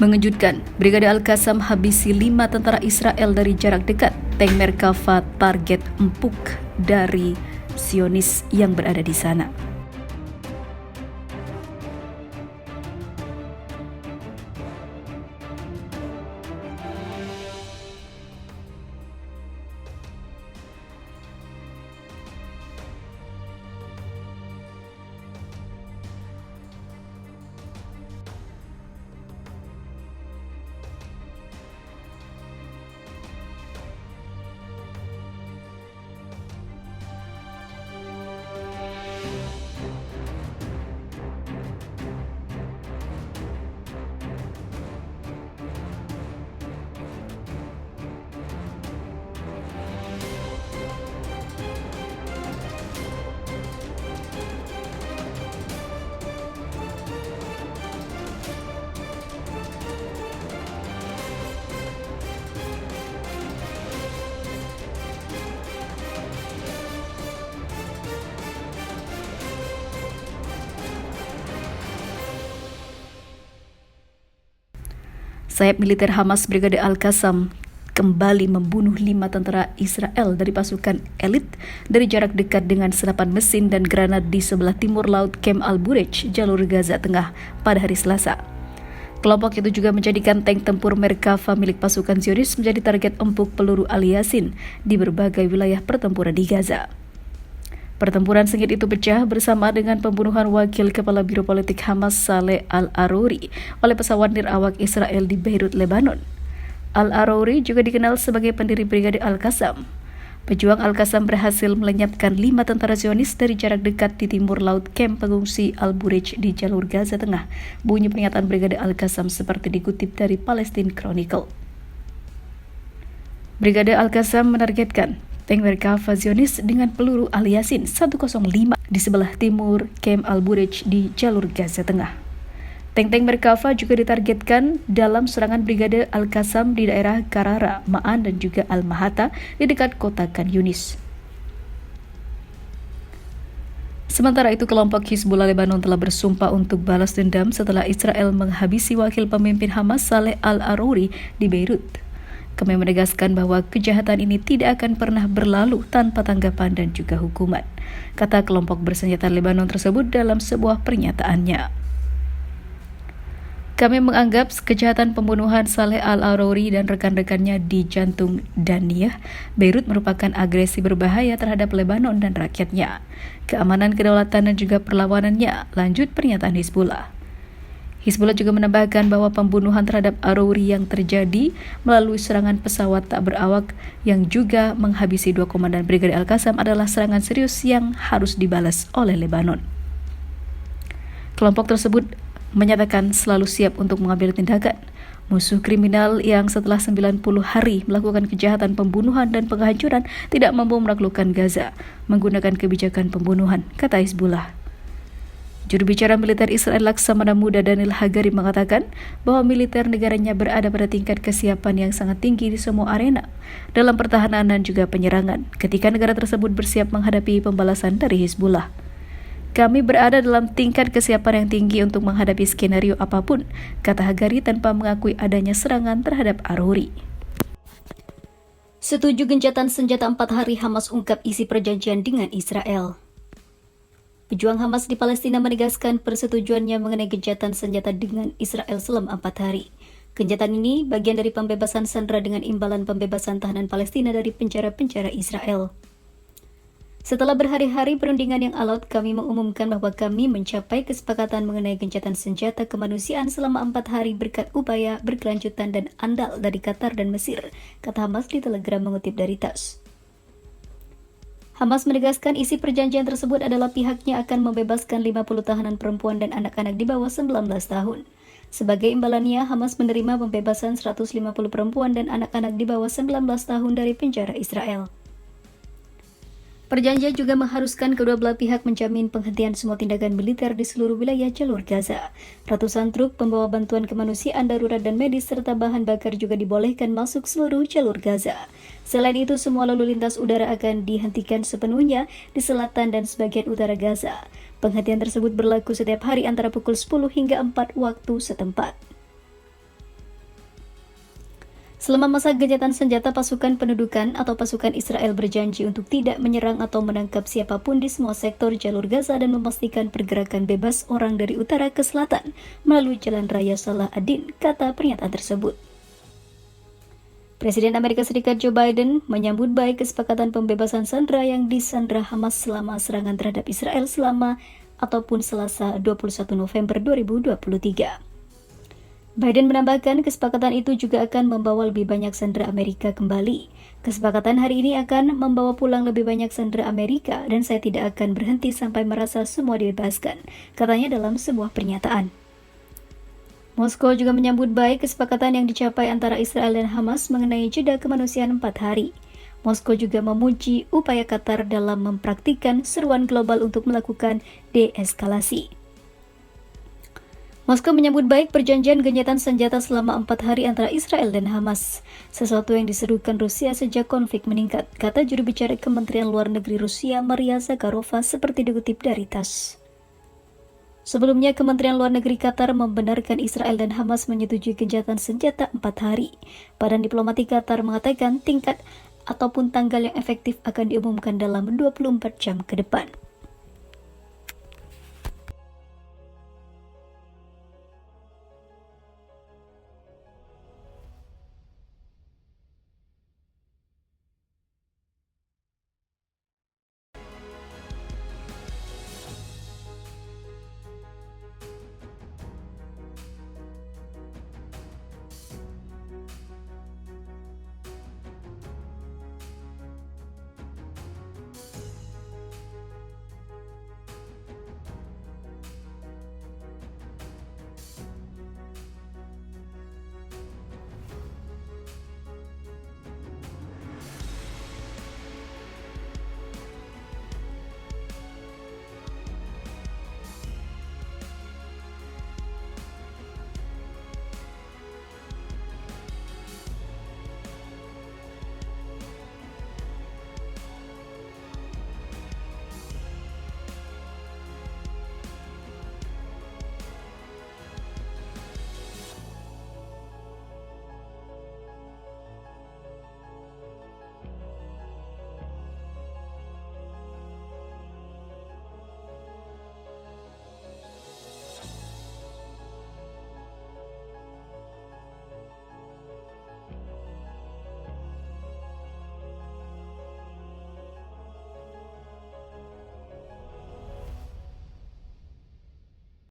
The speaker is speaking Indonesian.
Mengejutkan, Brigade Al-Qassam habisi 5 tentara Israel dari jarak dekat. Tank Merkava target empuk dari Zionis yang berada di sana. Sayap militer Hamas Brigade Al-Qassam kembali membunuh 5 tentara Israel dari pasukan elit dari jarak dekat dengan senapan mesin dan granat di sebelah timur laut Kem Al-Burej, jalur Gaza Tengah pada hari Selasa. Kelompok itu juga menjadikan tank tempur Merkava milik pasukan Zionis menjadi target empuk peluru Al-Yasin di berbagai wilayah pertempuran di Gaza. Pertempuran sengit itu pecah bersama dengan pembunuhan wakil kepala Biro Politik Hamas Saleh Al-Arouri oleh pesawat nirawak Israel di Beirut, Lebanon. Al-Arouri juga dikenal sebagai pendiri Brigade Al-Qassam. Pejuang Al-Qassam berhasil melenyapkan 5 tentara Zionis dari jarak dekat di timur laut kamp pengungsi Al-Burej di jalur Gaza Tengah, bunyi pernyataan Brigade Al-Qassam seperti dikutip dari Palestine Chronicle. Brigade Al-Qassam menargetkan tank Merkava Zionis dengan peluru Al-Yasin 105 di sebelah timur Kem Al-Burej di jalur Gaza Tengah. Tank-tank Merkava juga ditargetkan dalam serangan Brigade Al-Qassam di daerah Karara, Ma'an dan juga Al-Mahata di dekat kota Khan Yunis. Sementara itu, kelompok Hizbullah Lebanon telah bersumpah untuk balas dendam setelah Israel menghabisi wakil pemimpin Hamas Saleh Al-Arouri di Beirut. Kami menegaskan bahwa kejahatan ini tidak akan pernah berlalu tanpa tanggapan dan juga hukuman, kata kelompok bersenjata Lebanon tersebut dalam sebuah pernyataannya. Kami menganggap kejahatan pembunuhan Saleh Al-Arouri dan rekan-rekannya di jantung Daniyah, Beirut merupakan agresi berbahaya terhadap Lebanon dan rakyatnya, keamanan kedaulatan dan juga perlawanannya, lanjut pernyataan Hizbullah. Hizbullah juga menambahkan bahwa pembunuhan terhadap Arouri yang terjadi melalui serangan pesawat tak berawak yang juga menghabisi 2 komandan Brigade Al-Qassam adalah serangan serius yang harus dibalas oleh Lebanon. Kelompok tersebut menyatakan selalu siap untuk mengambil tindakan. Musuh kriminal yang setelah 90 hari melakukan kejahatan pembunuhan dan penghancuran tidak mampu menaklukkan Gaza menggunakan kebijakan pembunuhan, kata Hizbullah. Juru bicara militer Israel Laksamana Muda Daniel Hagari mengatakan bahwa militer negaranya berada pada tingkat kesiapan yang sangat tinggi di semua arena, dalam pertahanan dan juga penyerangan, ketika negara tersebut bersiap menghadapi pembalasan dari Hizbullah. Kami berada dalam tingkat kesiapan yang tinggi untuk menghadapi skenario apapun, kata Hagari tanpa mengakui adanya serangan terhadap Arouri. Setuju gencatan senjata 4 hari, Hamas ungkap isi perjanjian dengan Israel. Pejuang Hamas di Palestina menegaskan persetujuannya mengenai gencatan senjata dengan Israel selama 4 hari. Gencatan ini bagian dari pembebasan sandera dengan imbalan pembebasan tahanan Palestina dari penjara-penjara Israel. Setelah berhari-hari perundingan yang alot, kami mengumumkan bahwa kami mencapai kesepakatan mengenai gencatan senjata kemanusiaan selama 4 hari berkat upaya berkelanjutan dan andal dari Qatar dan Mesir, kata Hamas di Telegram mengutip dari TASS. Hamas menegaskan isi perjanjian tersebut adalah pihaknya akan membebaskan 50 tahanan perempuan dan anak-anak di bawah 19 tahun. Sebagai imbalannya, Hamas menerima pembebasan 150 perempuan dan anak-anak di bawah 19 tahun dari penjara Israel. Perjanjian juga mengharuskan kedua belah pihak menjamin penghentian semua tindakan militer di seluruh wilayah jalur Gaza. Ratusan truk pembawa bantuan kemanusiaan darurat dan medis serta bahan bakar juga dibolehkan masuk seluruh jalur Gaza. Selain itu, semua lalu lintas udara akan dihentikan sepenuhnya di selatan dan sebagian utara Gaza. Penghentian tersebut berlaku setiap hari antara pukul 10 hingga 4 waktu setempat. Selama masa gencatan senjata, pasukan pendudukan atau pasukan Israel berjanji untuk tidak menyerang atau menangkap siapapun di semua sektor jalur Gaza dan memastikan pergerakan bebas orang dari utara ke selatan melalui jalan raya Salah ad-Din, kata pernyataan tersebut. Presiden Amerika Serikat Joe Biden menyambut baik kesepakatan pembebasan sandera yang disandra Hamas selama serangan terhadap Israel Selasa 21 November 2023. Biden menambahkan kesepakatan itu juga akan membawa lebih banyak sandera Amerika kembali. Kesepakatan hari ini akan membawa pulang lebih banyak sandera Amerika dan saya tidak akan berhenti sampai merasa semua dibebaskan, katanya dalam sebuah pernyataan. Moskow juga menyambut baik kesepakatan yang dicapai antara Israel dan Hamas mengenai jeda kemanusiaan 4 hari. Moskow juga memuji upaya Qatar dalam mempraktikkan seruan global untuk melakukan deeskalasi. Moskow menyambut baik perjanjian gencatan senjata selama 4 hari antara Israel dan Hamas, sesuatu yang diserukan Rusia sejak konflik meningkat, kata juru bicara Kementerian Luar Negeri Rusia Maria Zakharova seperti dikutip dari TASS. Sebelumnya, Kementerian Luar Negeri Qatar membenarkan Israel dan Hamas menyetujui gencatan senjata 4 hari. Badan diplomatik Qatar mengatakan tingkat ataupun tanggal yang efektif akan diumumkan dalam 24 jam ke depan.